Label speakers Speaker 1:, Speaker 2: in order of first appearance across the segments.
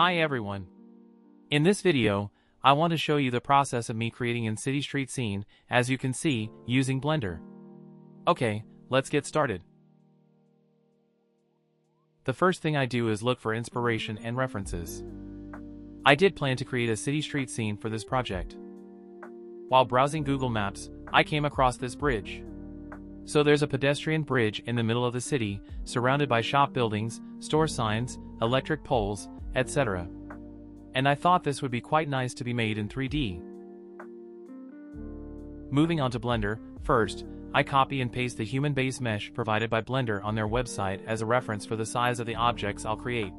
Speaker 1: Hi everyone. In this video, I want to show you the process of me creating a city street scene, as you can see, using Blender. Okay, let's get started. The first thing I do is look for inspiration and references. I did plan to create a city street scene for this project. While browsing Google Maps, I came across this bridge. So there's a pedestrian bridge in the middle of the city, surrounded by shop buildings, store signs, electric poles, etc. And I thought this would be quite nice to be made in 3D. Moving on to Blender, first, I copy and paste the human base mesh provided by Blender on their website as a reference for the size of the objects I'll create.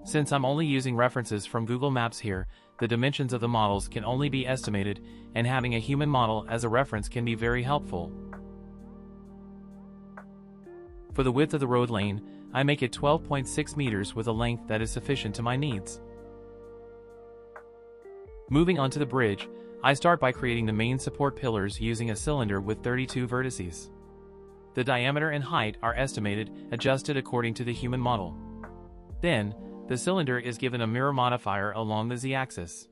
Speaker 1: Since I'm only using references from Google Maps here, the dimensions of the models can only be estimated, and having a human model as a reference can be very helpful. For the width of the road lane, I make it 12.6 meters with a length that is sufficient to my needs. Moving on to the bridge, I start by creating the main support pillars using a cylinder with 32 vertices. The diameter and height are estimated, adjusted according to the human model. Then, the cylinder is given a mirror modifier along the z-axis.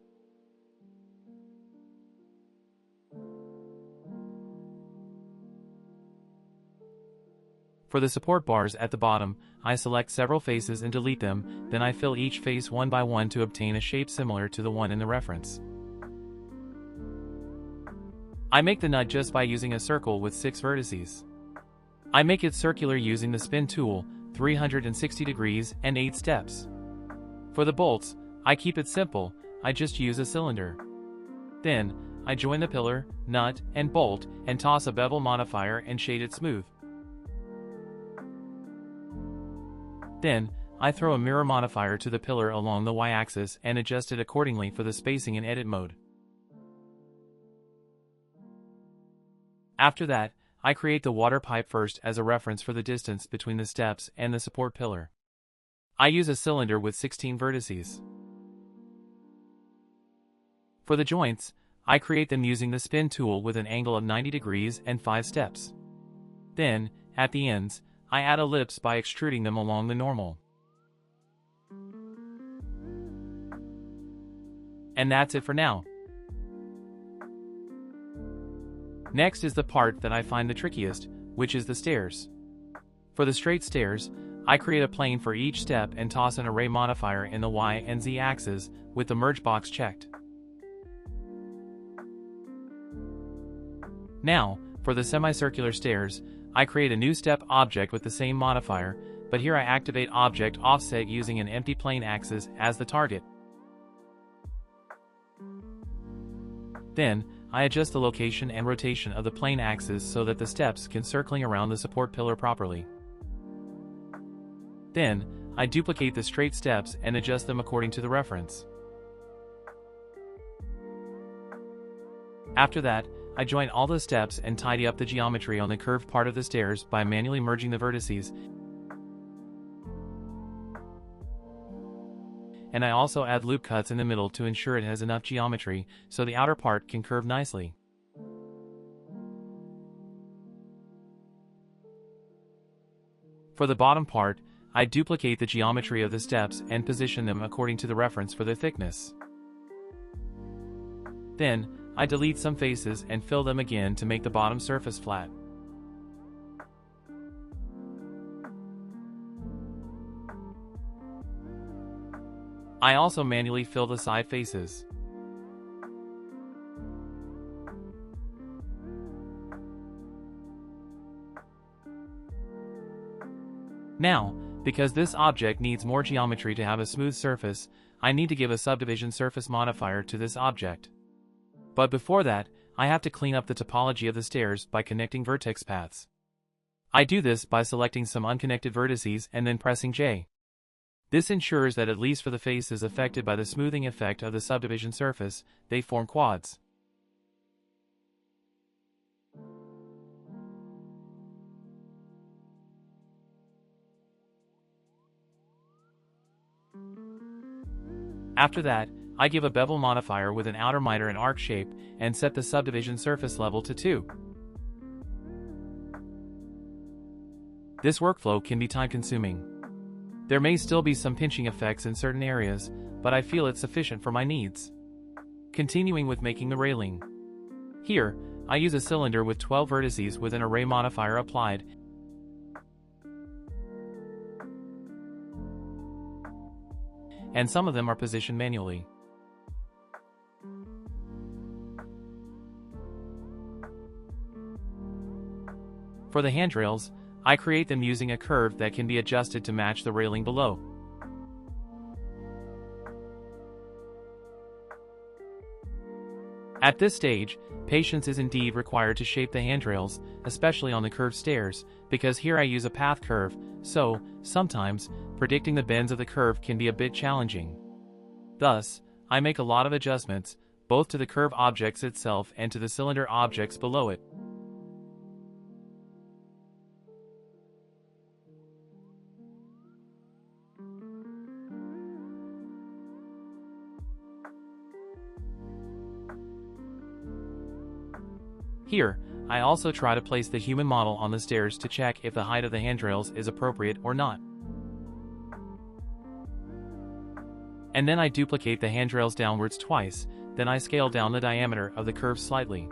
Speaker 1: For the support bars at the bottom, I select several faces and delete them, then I fill each face one by one to obtain a shape similar to the one in the reference. I make the nut just by using a circle with 6 vertices. I make it circular using the spin tool, 360 degrees and 8 steps. For the bolts, I keep it simple, I just use a cylinder. Then, I join the pillar, nut, and bolt, and toss a bevel modifier and shade it smooth. Then, I throw a mirror modifier to the pillar along the y-axis and adjust it accordingly for the spacing in edit mode. After that, I create the water pipe first as a reference for the distance between the steps and the support pillar. I use a cylinder with 16 vertices. For the joints, I create them using the spin tool with an angle of 90 degrees and 5 steps. Then, at the ends, I add ellipse by extruding them along the normal. And that's it for now. Next is the part that I find the trickiest, which is the stairs. For the straight stairs, I create a plane for each step and toss an array modifier in the Y and Z axes, with the merge box checked. Now, for the semicircular stairs, I create a new step object with the same modifier, but here I activate object offset using an empty plane axis as the target. Then, I adjust the location and rotation of the plane axis so that the steps can circling around the support pillar properly. Then, I duplicate the straight steps and adjust them according to the reference. After that, I join all the steps and tidy up the geometry on the curved part of the stairs by manually merging the vertices. And I also add loop cuts in the middle to ensure it has enough geometry so the outer part can curve nicely. For the bottom part, I duplicate the geometry of the steps and position them according to the reference for their thickness. Then, I delete some faces and fill them again to make the bottom surface flat. I also manually fill the side faces. Now, because this object needs more geometry to have a smooth surface, I need to give a subdivision surface modifier to this object. But before that, I have to clean up the topology of the stairs by connecting vertex paths. I do this by selecting some unconnected vertices and then pressing J. This ensures that at least for the faces affected by the smoothing effect of the subdivision surface, they form quads. After that, I give a bevel modifier with an outer miter and arc shape, and set the subdivision surface level to 2. This workflow can be time-consuming. There may still be some pinching effects in certain areas, but I feel it's sufficient for my needs. Continuing with making the railing. Here, I use a cylinder with 12 vertices with an array modifier applied, and some of them are positioned manually. For the handrails, I create them using a curve that can be adjusted to match the railing below. At this stage, patience is indeed required to shape the handrails, especially on the curved stairs, because here I use a path curve, so, sometimes, predicting the bends of the curve can be a bit challenging. Thus, I make a lot of adjustments, both to the curve objects itself and to the cylinder objects below it. Here, I also try to place the human model on the stairs to check if the height of the handrails is appropriate or not. And then I duplicate the handrails downwards twice, then I scale down the diameter of the curve slightly.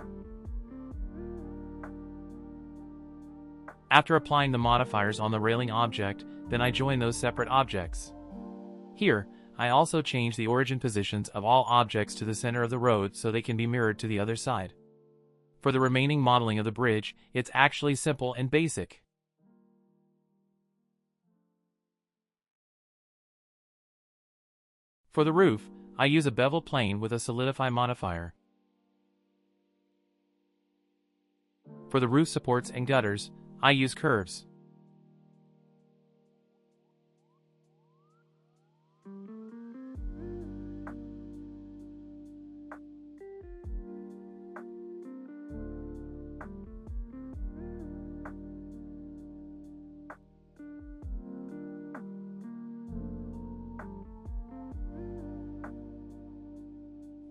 Speaker 1: After applying the modifiers on the railing object, then I join those separate objects. Here, I also change the origin positions of all objects to the center of the road so they can be mirrored to the other side. For the remaining modeling of the bridge, it's actually simple and basic. For the roof, I use a bevel plane with a solidify modifier. For the roof supports and gutters, I use curves.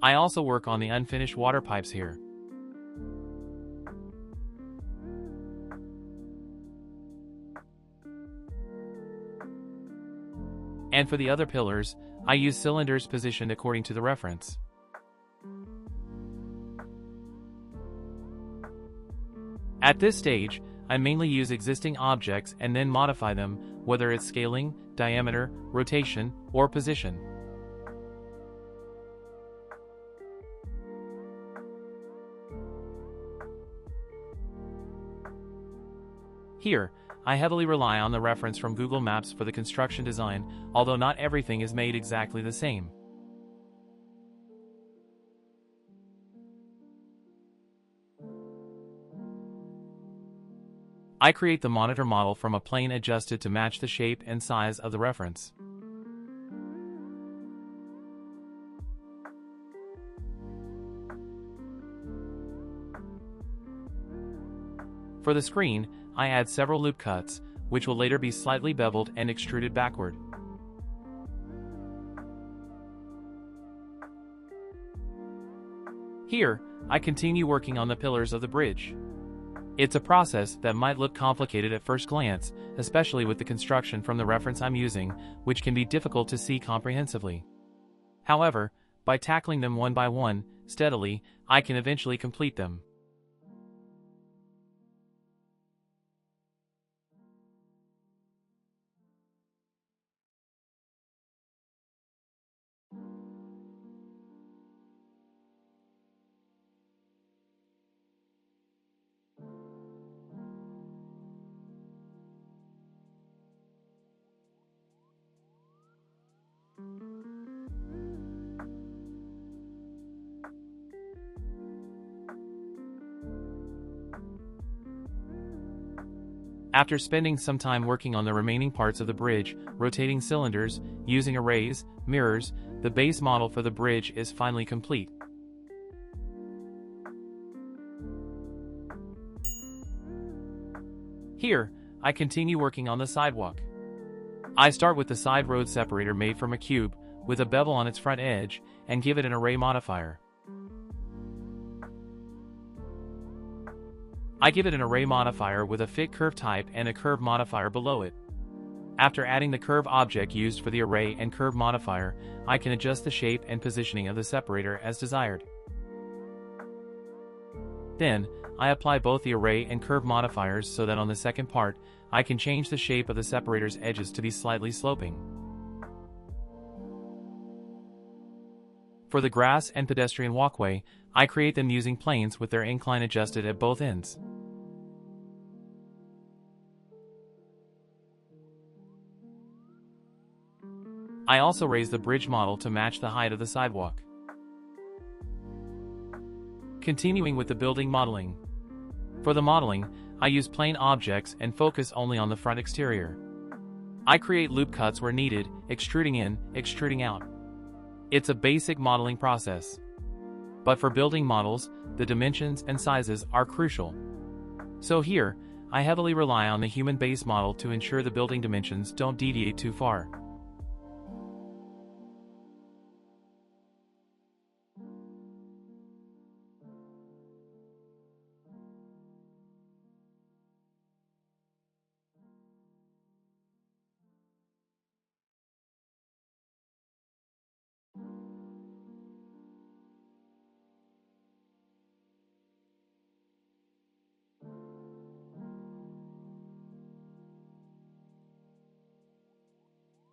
Speaker 1: I also work on the unfinished water pipes here. And for the other pillars, I use cylinders positioned according to the reference. At this stage, I mainly use existing objects and then modify them, whether it's scaling, diameter, rotation, or position. Here, I heavily rely on the reference from Google Maps for the construction design, although not everything is made exactly the same. I create the monitor model from a plane adjusted to match the shape and size of the reference. For the screen, I add several loop cuts, which will later be slightly beveled and extruded backward. Here, I continue working on the pillars of the bridge. It's a process that might look complicated at first glance, especially with the construction from the reference I'm using, which can be difficult to see comprehensively. However, by tackling them one by one, steadily, I can eventually complete them. After spending some time working on the remaining parts of the bridge, rotating cylinders, using arrays, mirrors, the base model for the bridge is finally complete. Here, I continue working on the sidewalk. I start with the side road separator made from a cube, with a bevel on its front edge, and give it an array modifier. I give it an array modifier with a fit curve type and a curve modifier below it. After adding the curve object used for the array and curve modifier, I can adjust the shape and positioning of the separator as desired. Then, I apply both the array and curve modifiers so that on the second part, I can change the shape of the separator's edges to be slightly sloping. For the grass and pedestrian walkway, I create them using planes with their incline adjusted at both ends. I also raise the bridge model to match the height of the sidewalk. Continuing with the building modeling. For the modeling, I use plane objects and focus only on the front exterior. I create loop cuts where needed, extruding in, extruding out. It's a basic modeling process. But for building models, the dimensions and sizes are crucial. So here, I heavily rely on the human base model to ensure the building dimensions don't deviate too far.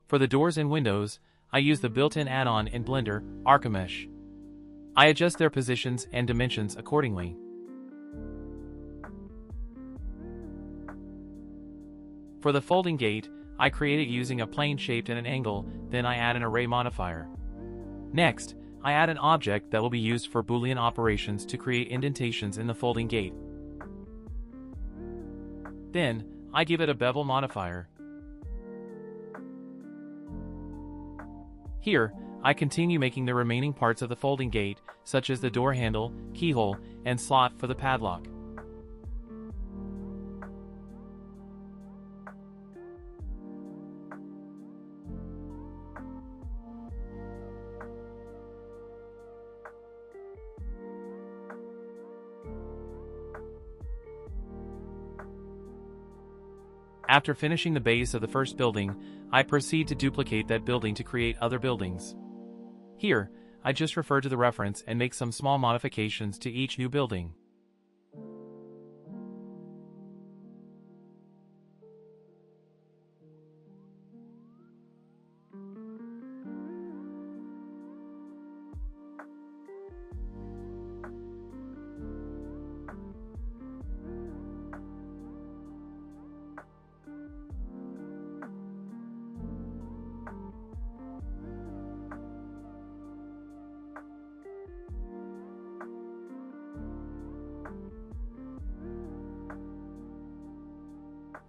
Speaker 1: For the doors and windows, I use the built-in add-on in Blender, Archimesh. I adjust their positions and dimensions accordingly. For the folding gate, I create it using a plane shaped at an angle, then I add an array modifier. Next, I add an object that will be used for Boolean operations to create indentations in the folding gate. Then, I give it a bevel modifier. Here, I continue making the remaining parts of the folding gate, such as the door handle, keyhole, and slot for the padlock. After finishing the base of the first building, I proceed to duplicate that building to create other buildings. Here, I just refer to the reference and make some small modifications to each new building.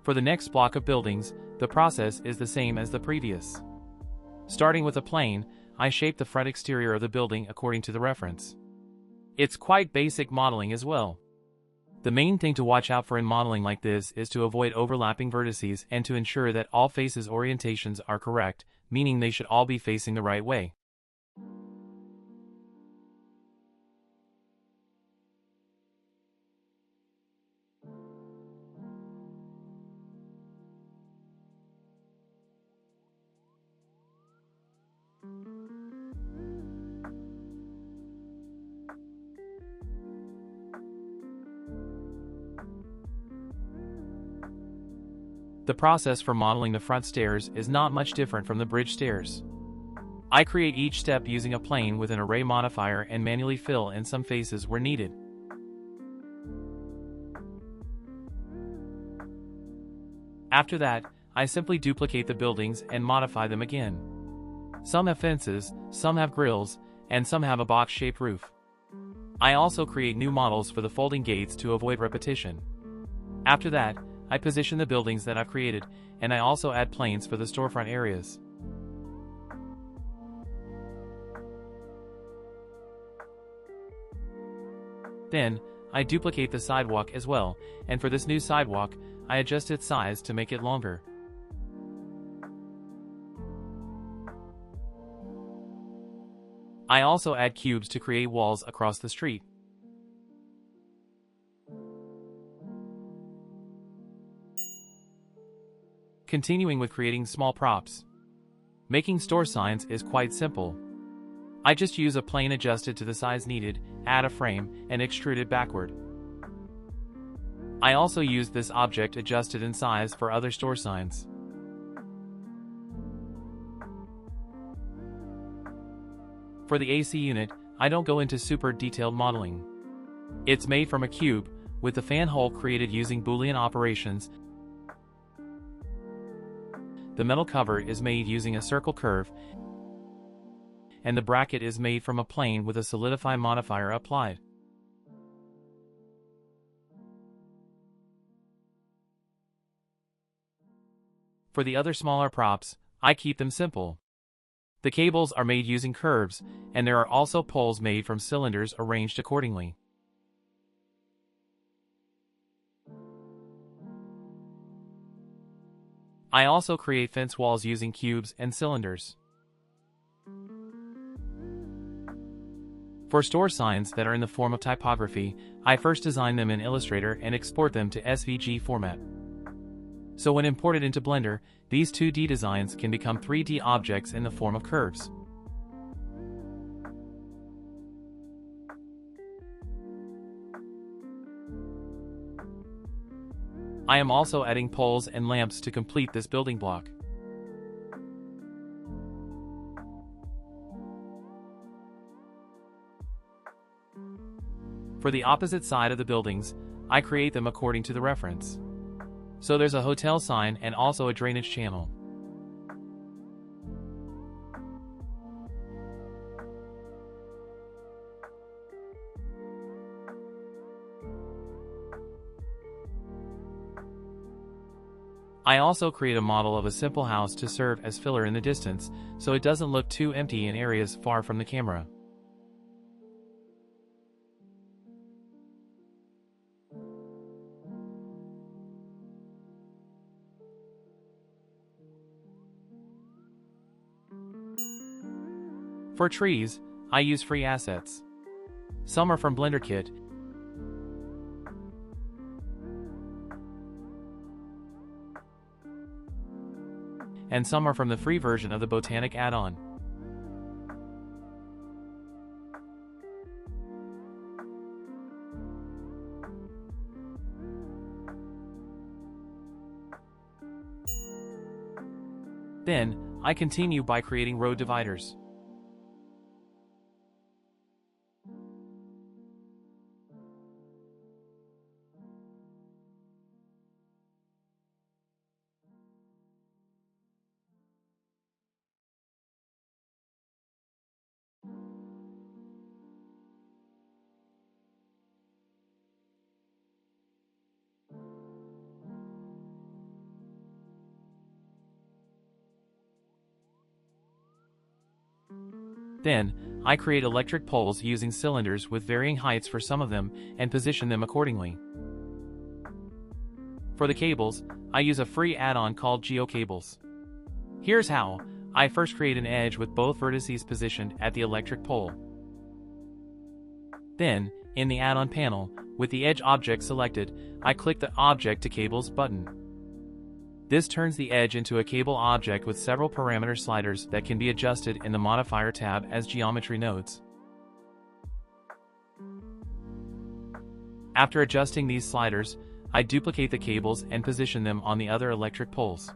Speaker 1: For the next block of buildings, the process is the same as the previous. Starting with a plane, I shape the front exterior of the building according to the reference. It's quite basic modeling as well. The main thing to watch out for in modeling like this is to avoid overlapping vertices and to ensure that all faces orientations are correct, meaning they should all be facing the right way. The process for modeling the front stairs is not much different from the bridge stairs. I create each step using a plane with an array modifier and manually fill in some faces where needed. After that, I simply duplicate the buildings and modify them again. Some have fences, some have grills, and some have a box-shaped roof. I also create new models for the folding gates to avoid repetition. After that, I position the buildings that I've created, and I also add planes for the storefront areas. Then, I duplicate the sidewalk as well, and for this new sidewalk, I adjust its size to make it longer. I also add cubes to create walls across the street. Continuing with creating small props. Making store signs is quite simple. I just use a plane adjusted to the size needed, add a frame, and extrude it backward. I also use this object adjusted in size for other store signs. For the AC unit, I don't go into super detailed modeling. It's made from a cube, with the fan hole created using Boolean operations. The metal cover is made using a circle curve, and the bracket is made from a plane with a solidify modifier applied. For the other smaller props, I keep them simple. The cables are made using curves, and there are also poles made from cylinders arranged accordingly. I also create fence walls using cubes and cylinders. For store signs that are in the form of typography, I first design them in Illustrator and export them to SVG format. So when imported into Blender, these 2D designs can become 3D objects in the form of curves. I am also adding poles and lamps to complete this building block. For the opposite side of the buildings, I create them according to the reference. So there's a hotel sign and also a drainage channel. I also create a model of a simple house to serve as filler in the distance, so it doesn't look too empty in areas far from the camera. For trees, I use free assets. Some are from Blender Kit, and some are from the free version of the Botanic add-on. Then, I continue by creating road dividers. Then, I create electric poles using cylinders with varying heights for some of them and position them accordingly. For the cables, I use a free add-on called GeoCables. Here's how. I first create an edge with both vertices positioned at the electric pole. Then, in the add-on panel, with the edge object selected, I click the Object to Cables button. This turns the edge into a cable object with several parameter sliders that can be adjusted in the Modifier tab as geometry nodes. After adjusting these sliders, I duplicate the cables and position them on the other electric poles.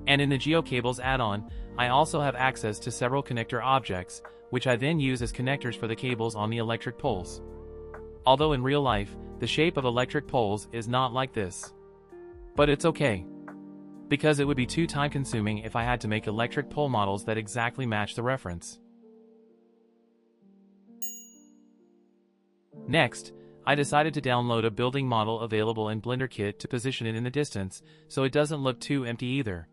Speaker 1: And in the GeoCables add-on, I also have access to several connector objects, which I then use as connectors for the cables on the electric poles. Although in real life, the shape of electric poles is not like this. But it's okay, because it would be too time-consuming if I had to make electric pole models that exactly match the reference. Next, I decided to download a building model available in Blender Kit to position it in the distance, so it doesn't look too empty either.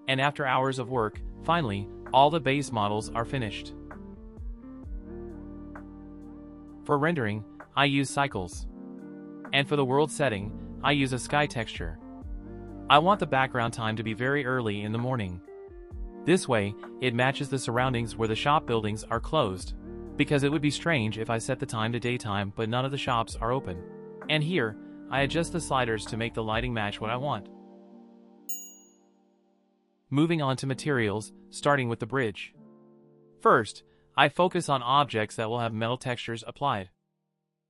Speaker 1: And after hours of work, finally, all the base models are finished. For rendering, I use cycles. And for the world setting, I use a sky texture. I want the background time to be very early in the morning. This way, it matches the surroundings where the shop buildings are closed. because it would be strange if I set the time to daytime but none of the shops are open. And here, I adjust the sliders to make the lighting match what I want. Moving on to materials, starting with the bridge. First, I focus on objects that will have metal textures applied.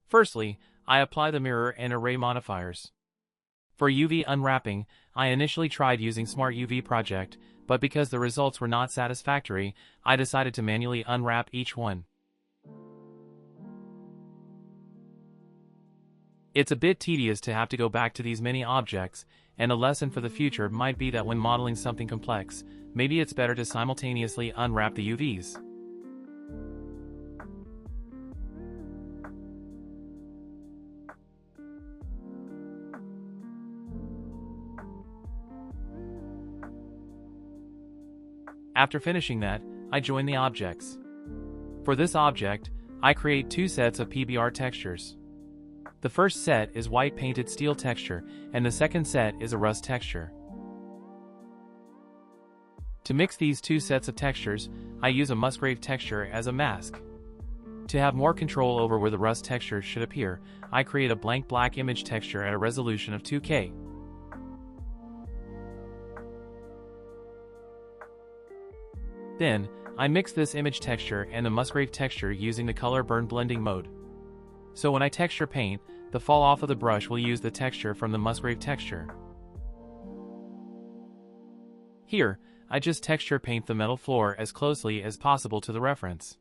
Speaker 1: Firstly, I apply the mirror and array modifiers. For UV unwrapping, I initially tried using Smart UV Project, but because the results were not satisfactory, I decided to manually unwrap each one. It's a bit tedious to have to go back to these many objects, and a lesson for the future might be that when modeling something complex, maybe it's better to simultaneously unwrap the UVs. After finishing that, I join the objects. For this object, I create two sets of PBR textures. The first set is white painted steel texture, and the second set is a rust texture. To mix these two sets of textures, I use a Musgrave texture as a mask. To have more control over where the rust texture should appear, I create a blank black image texture at a resolution of 2K. Then, I mix this image texture and the Musgrave texture using the color burn blending mode. So when I texture paint, the fall off of the brush will use the texture from the Musgrave texture. Here, I just texture paint the metal floor as closely as possible to the reference.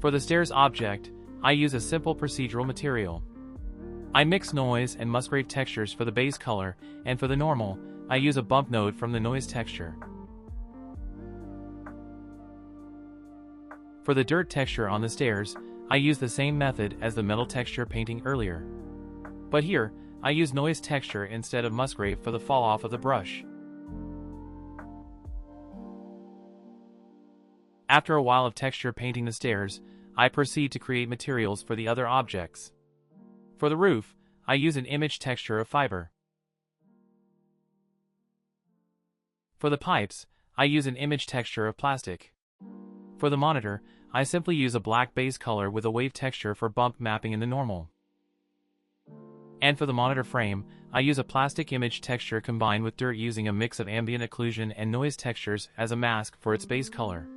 Speaker 1: For the stairs object, I use a simple procedural material. I mix noise and Musgrave textures for the base color, and for the normal, I use a bump node from the noise texture. For the dirt texture on the stairs, I use the same method as the metal texture painting earlier. But here, I use noise texture instead of Musgrave for the fall off of the brush. After a while of texture painting the stairs, I proceed to create materials for the other objects. For the roof, I use an image texture of fiber. For the pipes, I use an image texture of plastic. For the monitor, I simply use a black base color with a wave texture for bump mapping in the normal. And for the monitor frame, I use a plastic image texture combined with dirt using a mix of ambient occlusion and noise textures as a mask for its base color.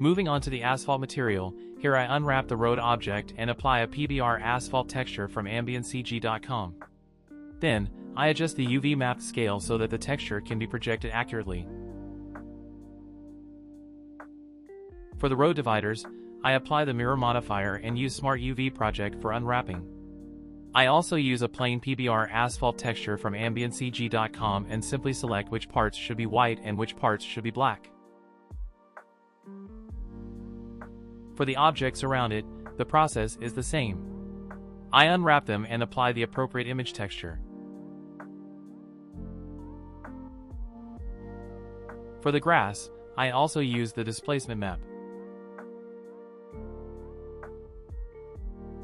Speaker 1: Moving on to the asphalt material, here I unwrap the road object and apply a PBR asphalt texture from AmbientCG.com. Then, I adjust the UV mapped scale so that the texture can be projected accurately. For the road dividers, I apply the mirror modifier and use Smart UV Project for unwrapping. I also use a plain PBR asphalt texture from AmbientCG.com and simply select which parts should be white and which parts should be black. For the objects around it, the process is the same. I unwrap them and apply the appropriate image texture. For the grass, I also use the displacement map.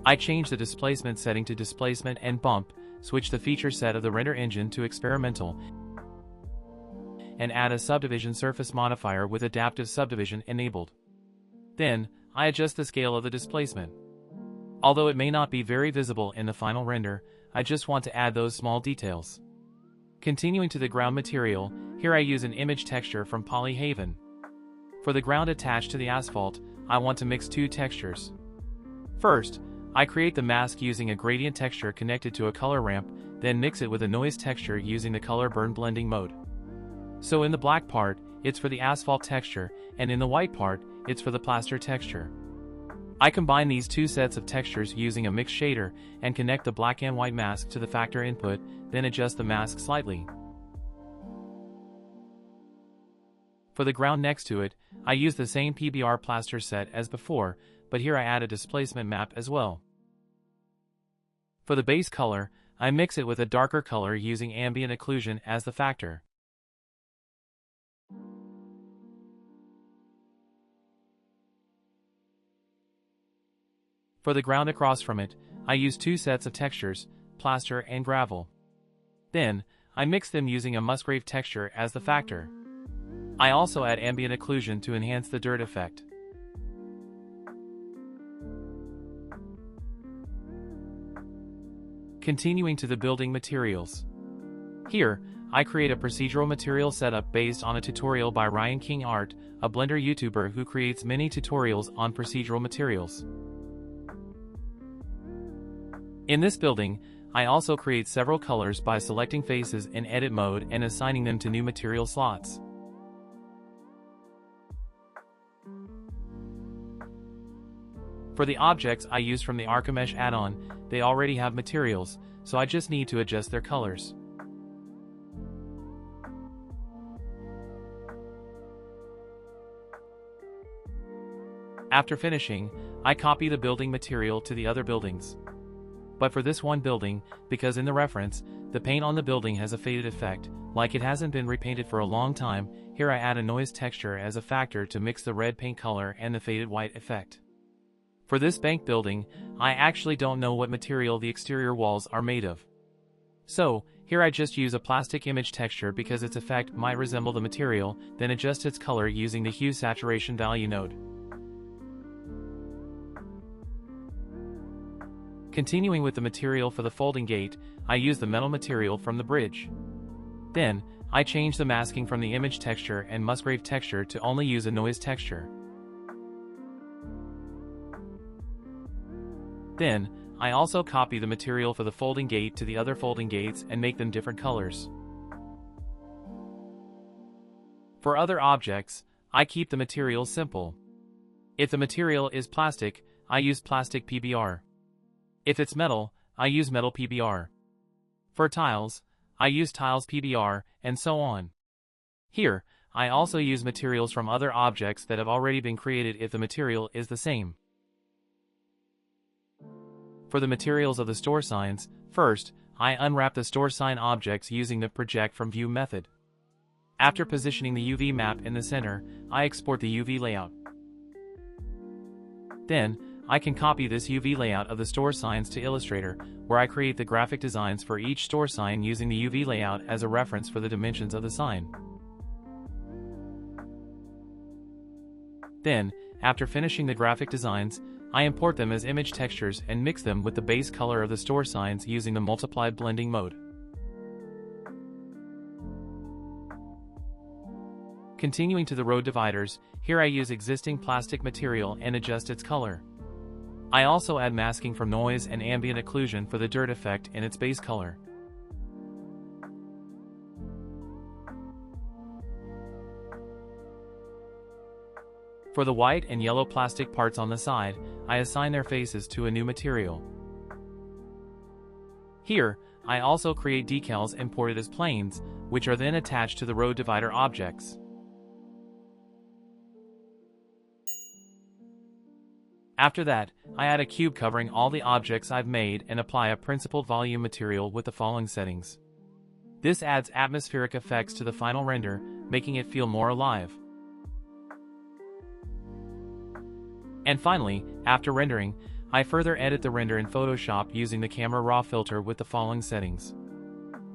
Speaker 1: I change the displacement setting to displacement and bump, switch the feature set of the render engine to experimental, and add a subdivision surface modifier with adaptive subdivision enabled. Then, I adjust the scale of the displacement. Although it may not be very visible in the final render, I just want to add those small details. Continuing to the ground material, here I use an image texture from Polyhaven. For the ground attached to the asphalt, I want to mix two textures. First, I create the mask using a gradient texture connected to a color ramp, then mix it with a noise texture using the color burn blending mode. So in the black part, it's for the asphalt texture, and in the white part, it's for the plaster texture. I combine these two sets of textures using a mix shader and connect the black and white mask to the factor input, then adjust the mask slightly. For the ground next to it, I use the same PBR plaster set as before, but here I add a displacement map as well. For the base color, I mix it with a darker color using ambient occlusion as the factor. For the ground across from it, I use two sets of textures, plaster and gravel. Then, I mix them using a Musgrave texture as the factor. I also add ambient occlusion to enhance the dirt effect. Continuing to the building materials. Here, I create a procedural material setup based on a tutorial by Ryan King Art, a Blender YouTuber who creates many tutorials on procedural materials. In this building, I also create several colors by selecting faces in edit mode and assigning them to new material slots. For the objects I use from the Archimesh add-on, they already have materials, so I just need to adjust their colors. After finishing, I copy the building material to the other buildings. But for this one building, because in the reference, the paint on the building has a faded effect, like it hasn't been repainted for a long time, here I add a noise texture as a factor to mix the red paint color and the faded white effect. For this bank building, I actually don't know what material the exterior walls are made of. So, here I just use a plastic image texture because its effect might resemble the material, then adjust its color using the hue saturation value node. Continuing with the material for the folding gate, I use the metal material from the bridge. Then, I change the masking from the image texture and Musgrave texture to only use a noise texture. Then, I also copy the material for the folding gate to the other folding gates and make them different colors. For other objects, I keep the material simple. If the material is plastic, I use plastic PBR. If it's metal, I use metal PBR. For tiles, I use tiles PBR, and so on. Here, I also use materials from other objects that have already been created if the material is the same. For the materials of the store signs, first, I unwrap the store sign objects using the Project from View method. After positioning the UV map in the center, I export the UV layout. Then, I can copy this UV layout of the store signs to Illustrator, where I create the graphic designs for each store sign using the UV layout as a reference for the dimensions of the sign. Then, after finishing the graphic designs, I import them as image textures and mix them with the base color of the store signs using the multiplied blending mode. Continuing to the road dividers, here I use existing plastic material and adjust its color. I also add masking from noise and ambient occlusion for the dirt effect in its base color. For the white and yellow plastic parts on the side, I assign their faces to a new material. Here, I also create decals imported as planes, which are then attached to the road divider objects. After that, I add a cube covering all the objects I've made and apply a principled volume material with the following settings. This adds atmospheric effects to the final render, making it feel more alive. And finally, after rendering, I further edit the render in Photoshop using the Camera Raw filter with the following settings.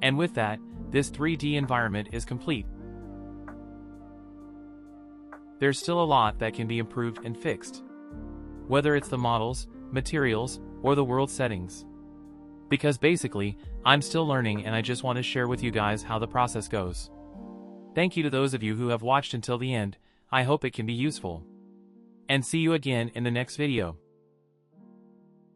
Speaker 1: And with that, this 3D environment is complete. There's still a lot that can be improved and fixed. Whether it's the models, materials, or the world settings. Because basically, I'm still learning and I just want to share with you guys how the process goes. Thank you to those of you who have watched until the end, I hope it can be useful. And see you again in the next video.